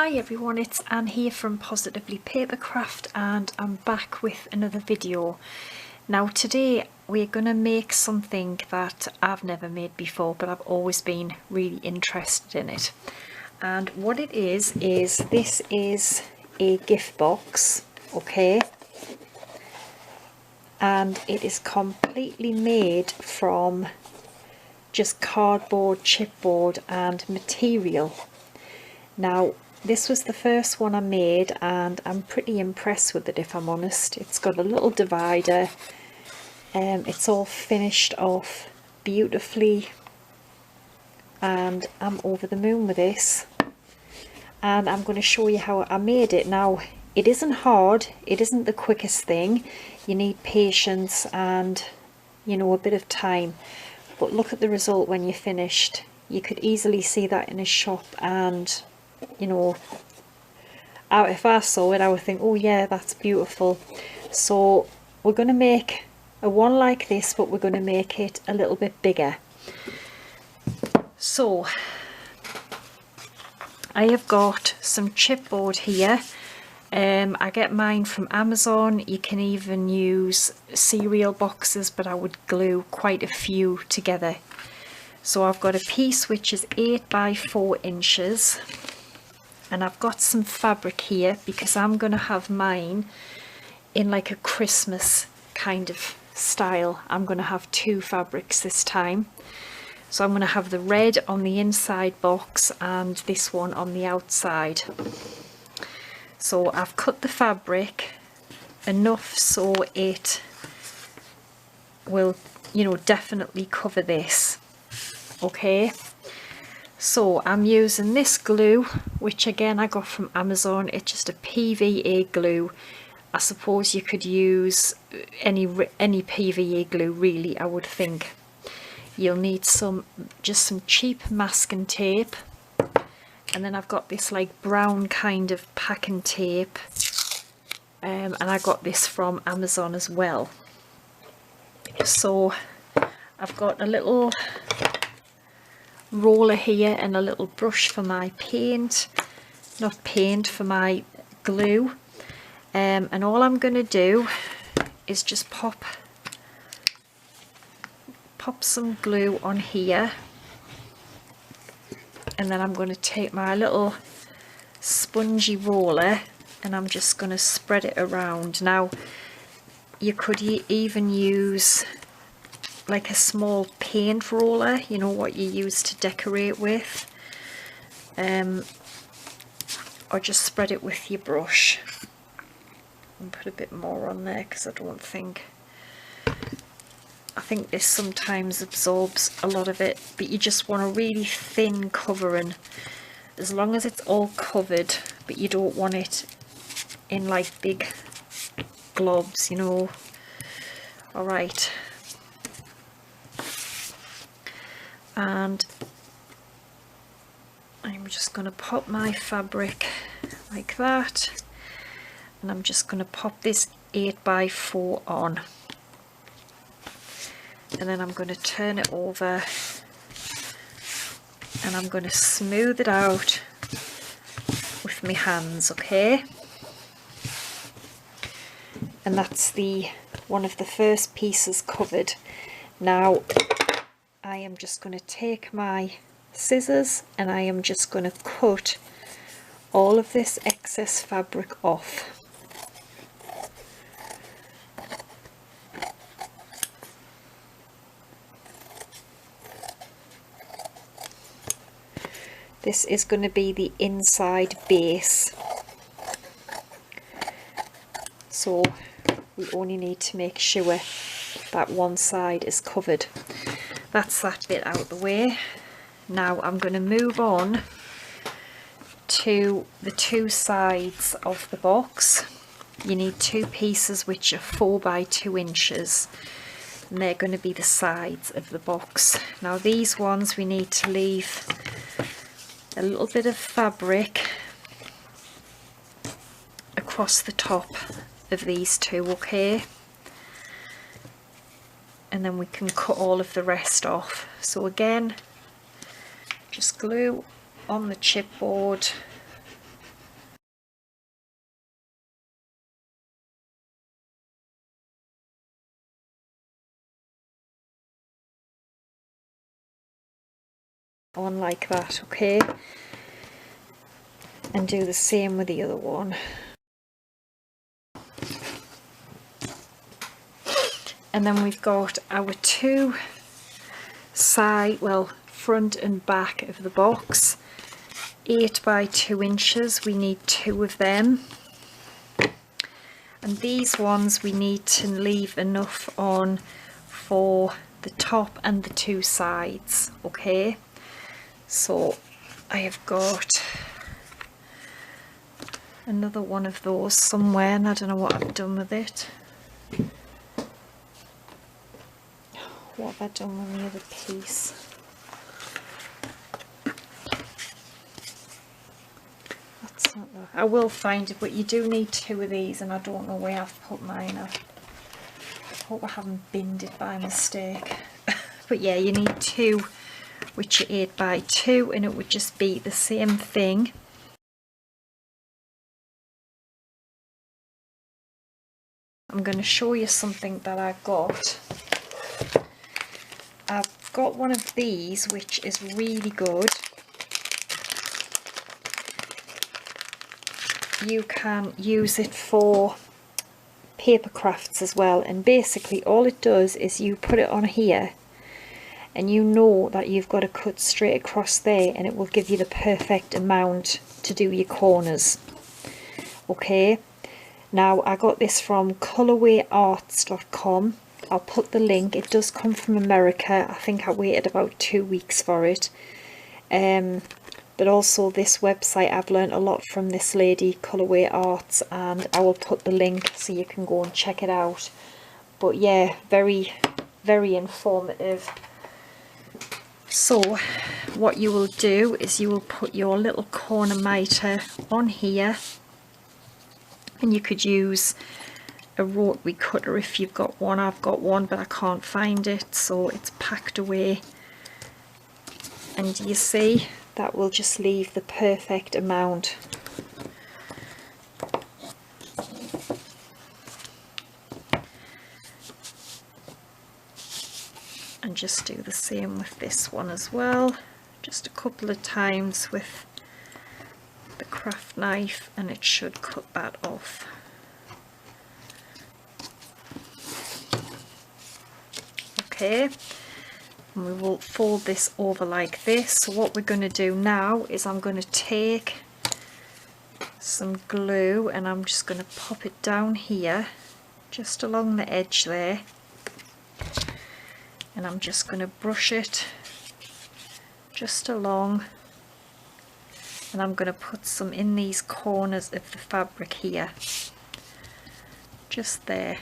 Hi everyone, it's Anne here from Positively Papercraft and I'm back with another video. Now today we're going to make something that I've never made before, but I've always been really interested in it. And what it is this is a gift box, okay? And it is completely made from just cardboard, chipboard and material. Now this was the first one I made and I'm pretty impressed with it, if I'm honest. It's got a little divider, it's all finished off beautifully and I'm over the moon with this. And I'm going to show you how I made it. Now it isn't hard, it isn't the quickest thing, you need patience and a bit of time, but look at the result when you're finished. You could easily see that in a shop and if I saw it I would think, oh yeah, that's beautiful. So we're going to make a one like this, but we're going to make it a little bit bigger. So I have got some chipboard here. I get mine from Amazon. You can even use cereal boxes, but I would glue quite a few together. So I've got a piece which is 8 by 4 inches. And I've got some fabric here because I'm going to have mine in like a Christmas kind of style. I'm going to have 2 fabrics this time. So I'm going to have the red on the inside box and this one on the outside. So I've cut the fabric enough so it will, definitely cover this. Okay. So I'm using this glue, which again I got from Amazon. It's just a PVA glue. I suppose you could use any PVA glue really, I would think. You'll need just some cheap masking tape. And then I've got this like brown kind of packing tape. And I got this from Amazon as well. So I've got a little roller here and a little brush for my for my glue, and all I'm going to do is just pop some glue on here, and then I'm going to take my little spongy roller and I'm just going to spread it around. Now you could even use like a small paint roller, what you use to decorate with, or just spread it with your brush and put a bit more on there because I think this sometimes absorbs a lot of it, but you just want a really thin covering, as long as it's all covered, but you don't want it in like big globs, Alright. And I'm just going to pop my fabric like that, and I'm just going to pop this 8 by 4 on, and then I'm going to turn it over and I'm going to smooth it out with my hands, okay? And that's one of the first pieces covered. Now I am just going to take my scissors and I am just going to cut all of this excess fabric off. This is going to be the inside base. So we only need to make sure that one side is covered. That's that bit out of the way. Now I'm going to move on to the 2 sides of the box. You need 2 pieces which are 4 by 2 inches, and they're going to be the sides of the box. Now these ones we need to leave a little bit of fabric across the top of these 2, okay? And then we can cut all of the rest off. So again, just glue on the chipboard on like that, okay? And do the same with the other one. And then we've got our two side, well, front and back of the box, 8 by 2 inches. We need 2 of them, and these ones we need to leave enough on for the top and the 2 sides, okay? So I have got another one of those somewhere, and I don't know what I've done with it. What have I done with the other piece? That's not that. I will find it, but you do need 2 of these, and I don't know where I've put mine. I hope I haven't binned it by mistake. But yeah, you need 2, which are 8 by 2, and it would just be the same thing. I'm going to show you something that I got. I've got one of these which is really good. You can use it for paper crafts as well, and basically all it does is you put it on here and you know that you've got to cut straight across there, and it will give you the perfect amount to do your corners, okay? Now I got this from colorwayarts.com. I'll put the link. It does come from America. I think I waited about 2 weeks for it. But also this website, I've learned a lot from this lady, Colorway Arts, and I will put the link so you can go and check it out. But yeah, very, very informative. So what you will do is you will put your little corner miter on here, and you could use a rotary cutter if you've got one. I've got one, but I can't find it, so it's packed away. And you see, that will just leave the perfect amount. And just do the same with this one as well, just a couple of times with the craft knife, and it should cut that off. Okay, and we will fold this over like this. So what we're going to do now is I'm going to take some glue and I'm just going to pop it down here just along the edge there, and I'm just going to brush it just along, and I'm going to put some in these corners of the fabric here, just there.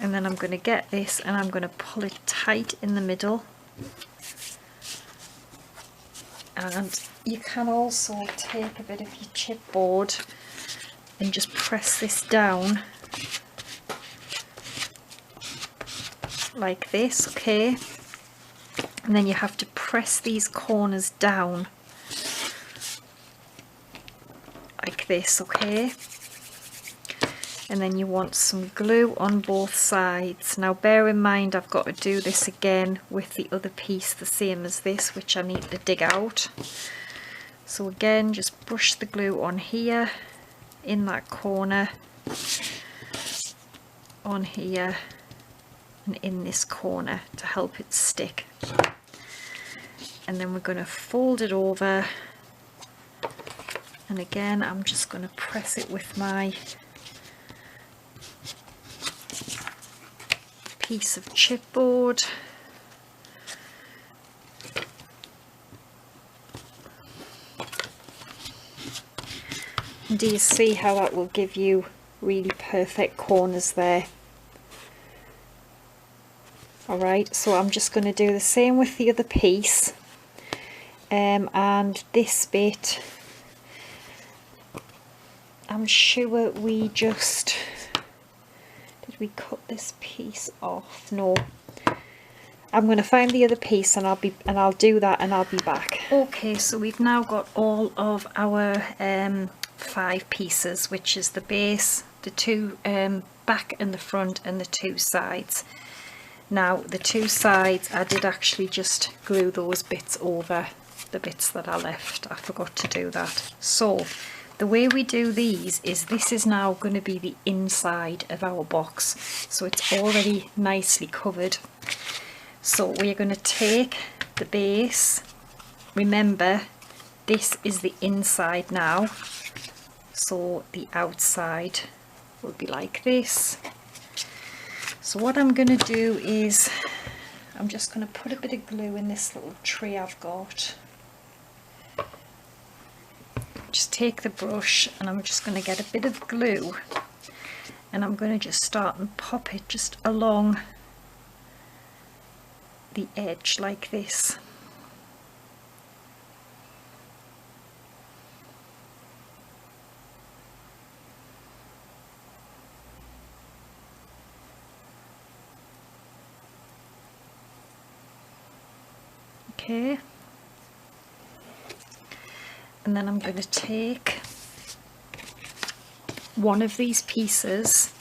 And then I'm going to get this and I'm going to pull it tight in the middle. And you can also take a bit of your chipboard and just press this down like this, okay? And then you have to press these corners down like this, okay? And then you want some glue on both sides. Now bear in mind I've got to do this again with the other piece, the same as this, which I need to dig out. So again, just brush the glue on here, in that corner, on here, and in this corner to help it stick. And then we're going to fold it over, and again I'm just going to press it with my piece of chipboard. And do you see how that will give you really perfect corners there? Alright, so I'm just going to do the same with the other piece, and this bit I'm sure we just... Did we cut this piece off? No. I'm going to find the other piece and I'll do that and I'll be back. Okay, so we've now got all of our 5 pieces, which is the base, the 2 back and the front, and the 2 sides. Now the two sides, I did actually just glue those bits over the bits that I left. I forgot to do that. So the way we do these is, this is now going to be the inside of our box, so it's already nicely covered. So we're going to take the base, remember this is the inside now, so the outside will be like this. So what I'm going to do is, I'm just going to put a bit of glue in this little tray I've got. Just take the brush and I'm just going to get a bit of glue, and I'm going to just start and pop it just along the edge like this. Okay, and then I'm going to take one of these pieces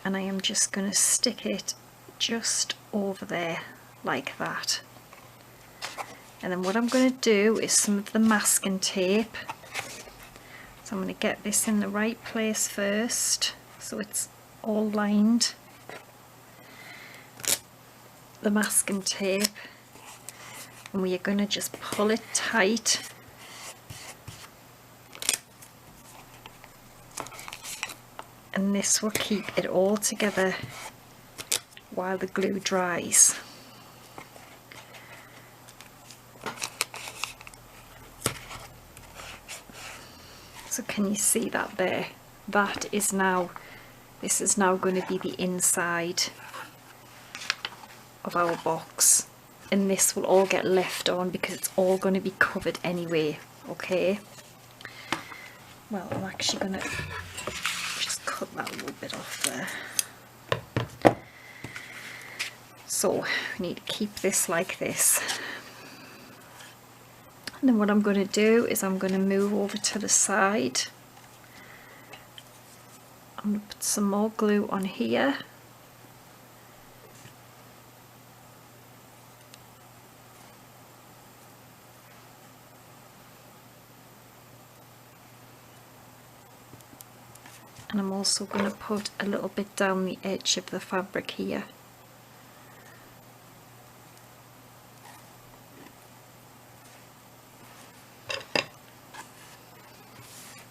and I am just going to stick it just over there like that. And then what I'm going to do is some of the masking tape. So I'm going to get this in the right place first so it's all lined. The masking tape, and we are going to just pull it tight. And this will keep it all together while the glue dries. So can you see that there? That is now, this is now going to be the inside of our box, and this will all get left on because it's all going to be covered anyway. Okay, well, I'm actually going to just cut that little bit off there. So we need to keep this like this, and then what I'm going to do is I'm going to move over to the side. I'm going to put some more glue on here. And I'm also going to put a little bit down the edge of the fabric here.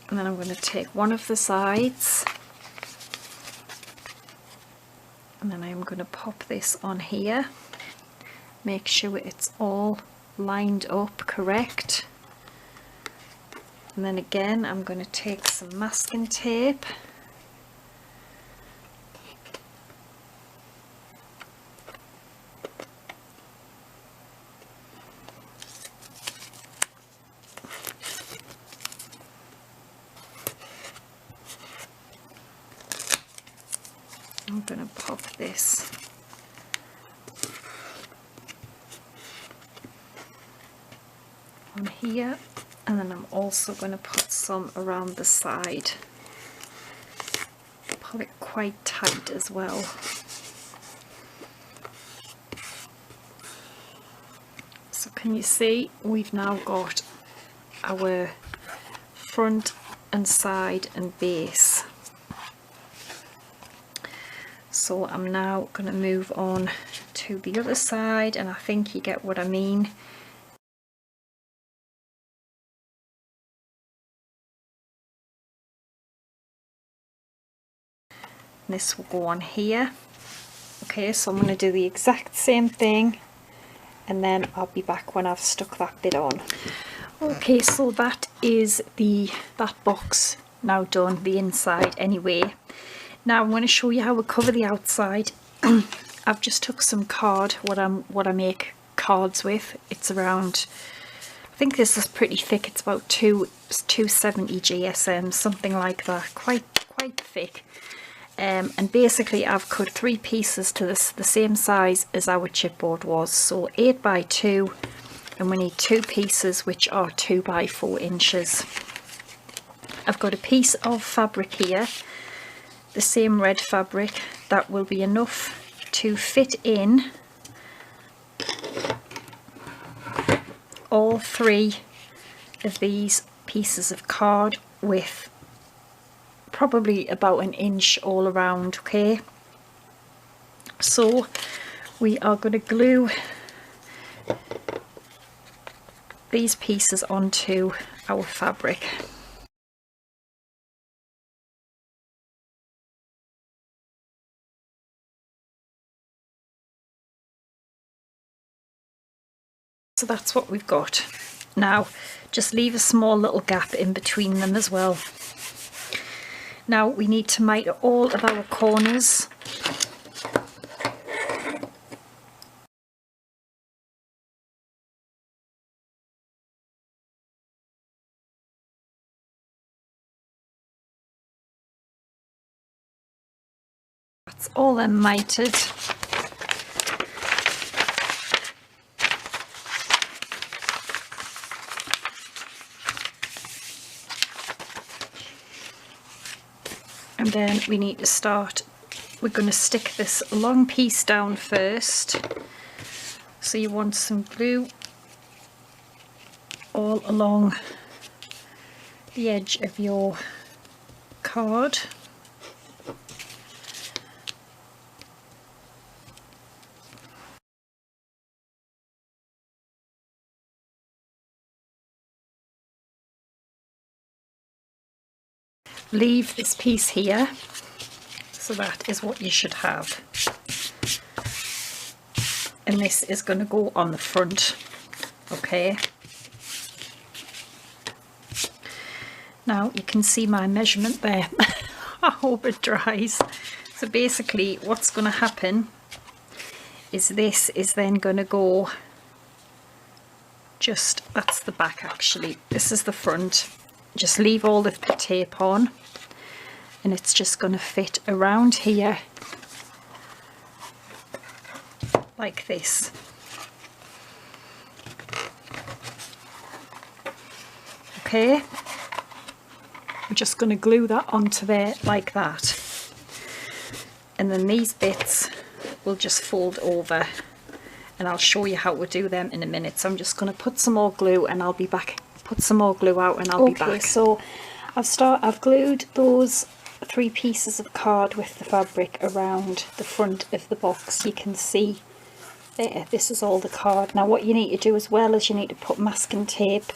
And then I'm going to take one of the sides and then I'm going to pop this on here. Make sure it's all lined up correct. And then again I'm going to take some masking tape . I'm going to pop this on here, and then I'm also going to put some around the side. Pull it quite tight as well. So can you see we've now got our front and side and base. So I'm now going to move on to the other side, and I think you get what I mean. This will go on here. Okay, so I'm going to do the exact same thing, and then I'll be back when I've stuck that bit on. Okay, so that is that box now done, the inside anyway. Now I'm going to show you how we cover the outside. I've just took some card, what I make cards with. It's around, I think this is pretty thick. It's about 270 GSM, something like that. Quite thick. And basically I've cut 3 pieces to this, the same size as our chipboard was. So 8 by 2, and we need 2 pieces which are 2 by 4 inches. I've got a piece of fabric here. The same red fabric, that will be enough to fit in all 3 of these pieces of card with probably about 1 inch all around. Okay, so we are going to glue these pieces onto our fabric. So that's what we've got. Now just leave a small little gap in between them as well. Now we need to miter all of our corners. That's all then mitered. And then we need to start, we're going to stick this long piece down first. So you want some glue all along the edge of your card. Leave this piece here, so that is what you should have, and this is going to go on the front. Okay, now you can see my measurement there. I hope it dries. So basically what's going to happen is this is then going to go just, that's the back actually, this is the front. Just leave all of the tape on and it's just going to fit around here like this. Okay, I'm just going to glue that onto there like that, and then these bits will just fold over, and I'll show you how to do them in a minute. So I'm just going to put some more glue and I'll be back. Put some more glue out and I'll be back. So I've glued those 3 pieces of card with the fabric around the front of the box. You can see there, this is all the card. Now what you need to do as well is you need to put masking tape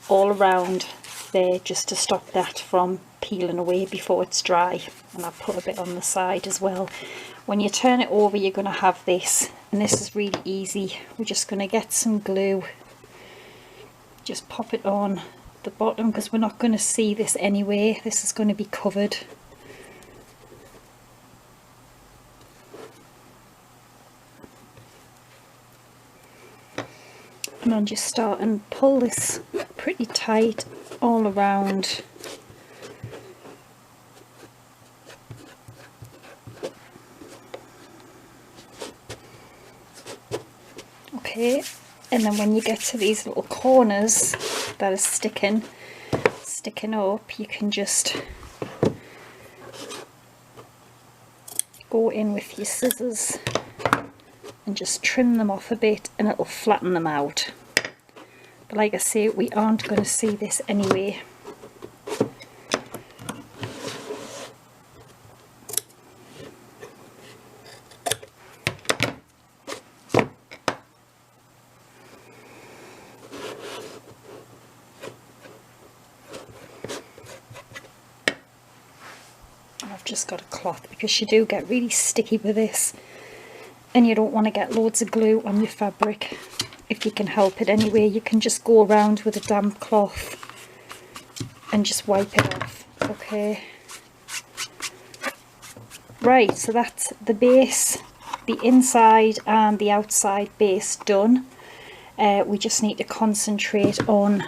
all around there just to stop that from peeling away before it's dry, and I'll put a bit on the side as well. When you turn it over you're going to have this, and this is really easy. We're just going to get some glue, just pop it on the bottom because we're not going to see this anyway. This is going to be covered. And I'll just start and pull this pretty tight all around. Okay. And then when you get to these little corners that are sticking up, you can just go in with your scissors and just trim them off a bit and it'll flatten them out. But like I say, we aren't going to see this anyway. Just got a cloth because you do get really sticky with this and you don't want to get loads of glue on your fabric. If you can help it anyway, you can just go around with a damp cloth and just wipe it off. Okay, right, so that's the base, the inside and the outside base done. We just need to concentrate on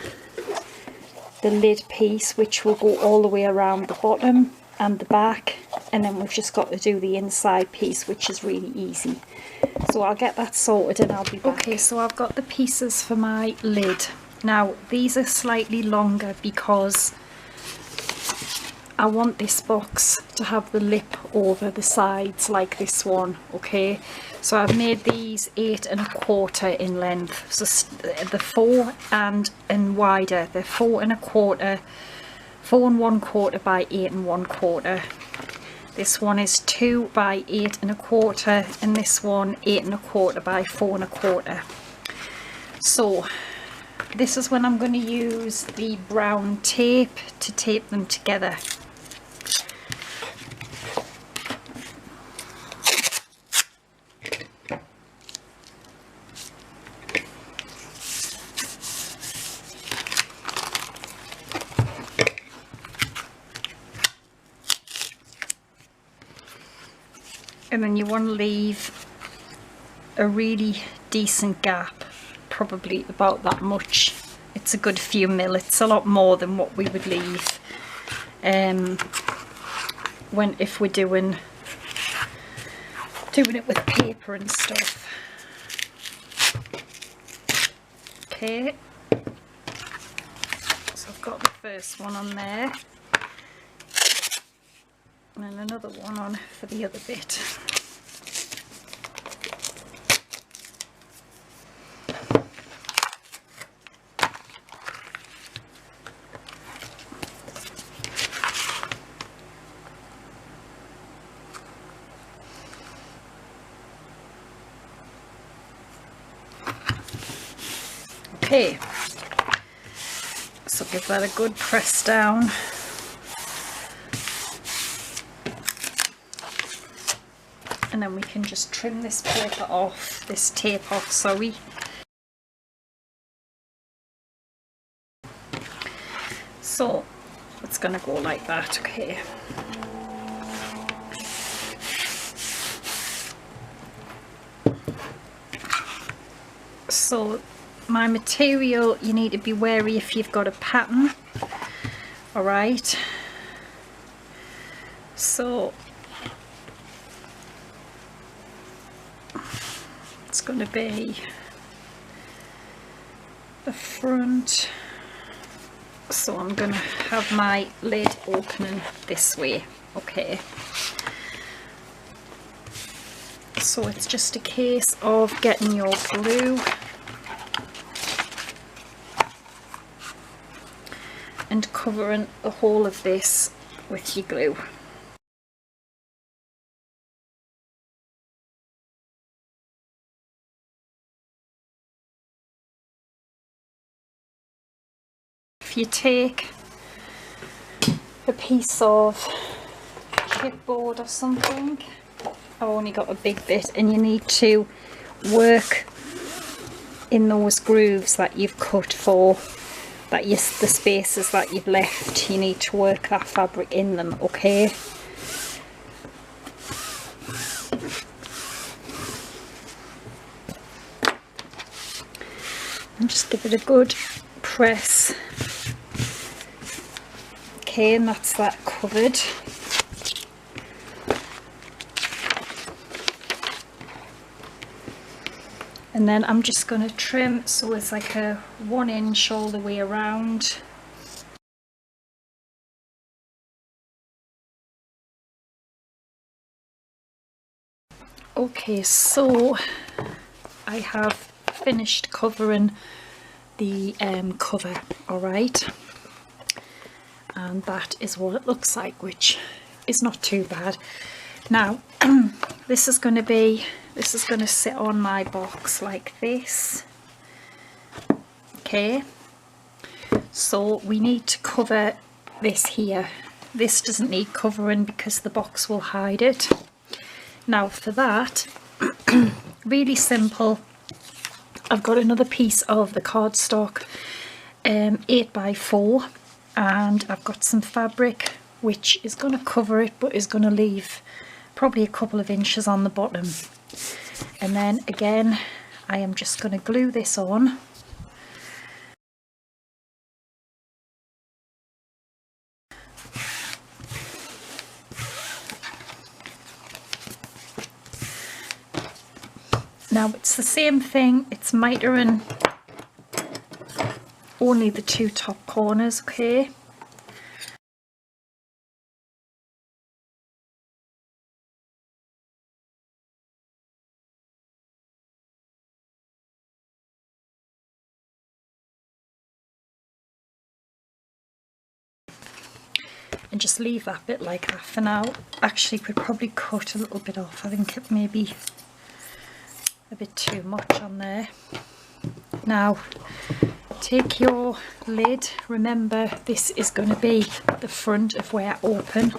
the lid piece, which will go all the way around the bottom and the back, and then we've just got to do the inside piece, which is really easy. So I'll get that sorted and I'll be back. Okay, so I've got the pieces for my lid. Now these are slightly longer because I want this box to have the lip over the sides like this one, okay? So I've made these 8 1/4 in length, so the 4 and wider, they're 4 1/4, 4 1/4 by 8 1/4. This one is 2 by 8 1/4, and this one 8 1/4 by 4 1/4. So this is when I'm going to use the brown tape to tape them together. And then you want to leave a really decent gap, probably about that much. It's a good few mil. It's a lot more than what we would leave if we're doing it with paper and stuff. Okay, so I've got the first one on there, and then another one on for the other bit. Okay, so give that a good press down. And then we can just trim this paper off, this tape off, sorry. So it's gonna go like that, okay. So my material, you need to be wary if you've got a pattern, all right? So it's going to be the front, so I'm going to have my lid opening this way, okay? So it's just a case of getting your glue and covering the whole of this with your glue. If you take a piece of chipboard or something, I've only got a big bit, and you need to work in those grooves that you've cut for, the spaces that you've left, you need to work that fabric in them, okay? And just give it a good press. Okay, and that's that covered. And then I'm just going to trim so it's like a 1 inch all the way around. Okay, so I have finished covering the cover, alright, and that is what it looks like, which is not too bad. Now this is going to sit on my box like this, okay? So we need to cover this here. This doesn't need covering because the box will hide it. Now for that, really simple, I've got another piece of the cardstock, 8 by 4, and I've got some fabric which is going to cover it but is going to leave probably a couple of inches on the bottom. And then again, I am just going to glue this on. Now it's the same thing, it's mitering only the 2 top corners, okay? and just leave that bit like that for now. Actually, we'd probably cut a little bit off. I think it may be a bit too much on there. Now take your lid, remember this is going to be the front of where I open,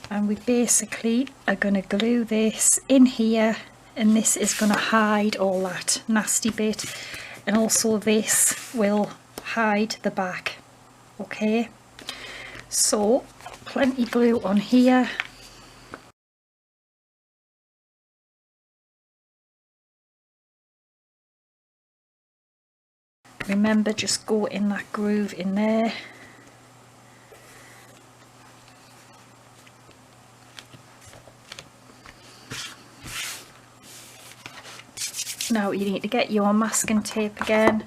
and we basically are going to glue this in here, and this is going to hide all that nasty bit, and also this will hide the back. Okay, so plenty glue on here. Remember, just go in that groove in there. Now you need to get your masking tape again,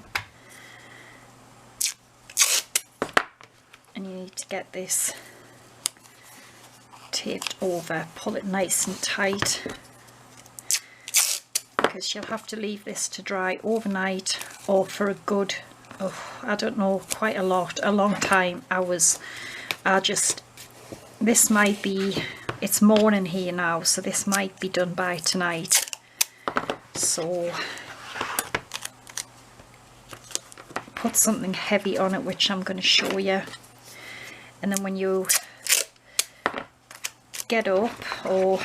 and you need to get this taped over. Pull it nice and tight, because you'll have to leave this to dry overnight, or for a good, I don't know, quite a long time, hours. This might be, it's morning here now, so this might be done by tonight. So put something heavy on it, which I'm going to show you, and then when you get up, or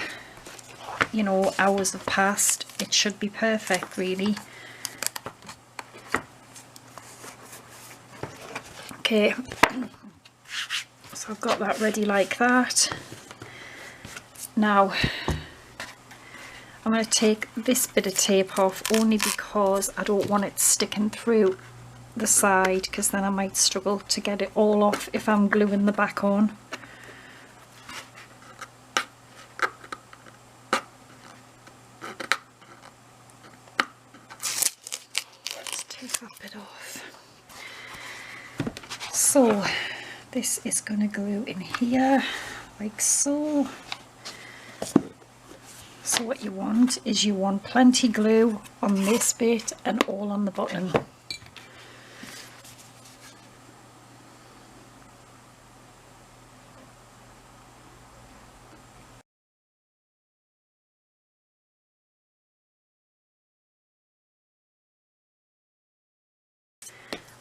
you know, hours have passed, it should be perfect really. Okay, so I've got that ready like that. Now I'm going to take this bit of tape off, only because I don't want it sticking through the side, because then I might struggle to get it all off if I'm gluing the back on. Let's take that bit off. So this is going to glue in here like so. So what you want is, you want plenty glue on this bit and all on the bottom.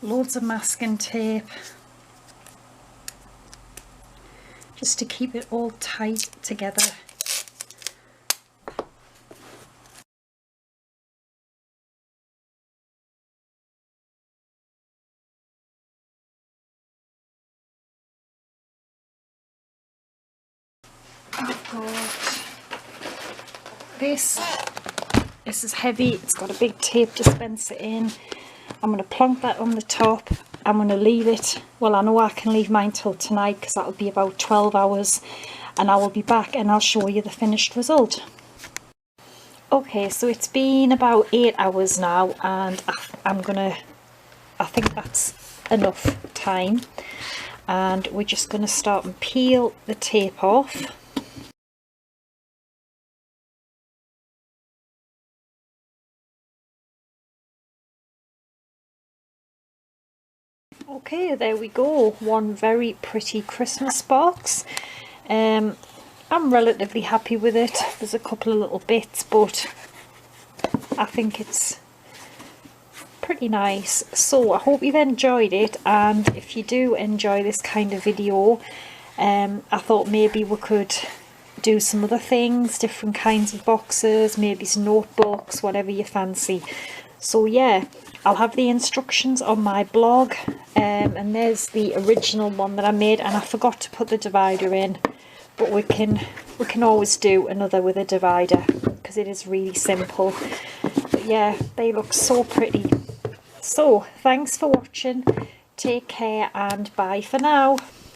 Loads of masking tape, just to keep it all tight together. I've got this. This is heavy, it's got a big tape dispenser in. I'm going to plonk that on the top. I'm going to leave it, well, I know I can leave mine till tonight, because that'll be about 12 hours, and I will be back and I'll show you the finished result. Okay, so it's been about 8 hours now, and I think that's enough time, and we're just going to start and peel the tape off. Okay, there we go, one very pretty Christmas box. I'm relatively happy with it. There's a couple of little bits, but I think it's pretty nice. So I hope you've enjoyed it, and if you do enjoy this kind of video, I thought maybe we could do some other things, different kinds of boxes, maybe some notebooks, whatever you fancy. So yeah, I'll have the instructions on my blog, and there's the original one that I made, and I forgot to put the divider in, but we can always do another with a divider, because it is really simple. But yeah, they look so pretty. So thanks for watching, take care, and bye for now.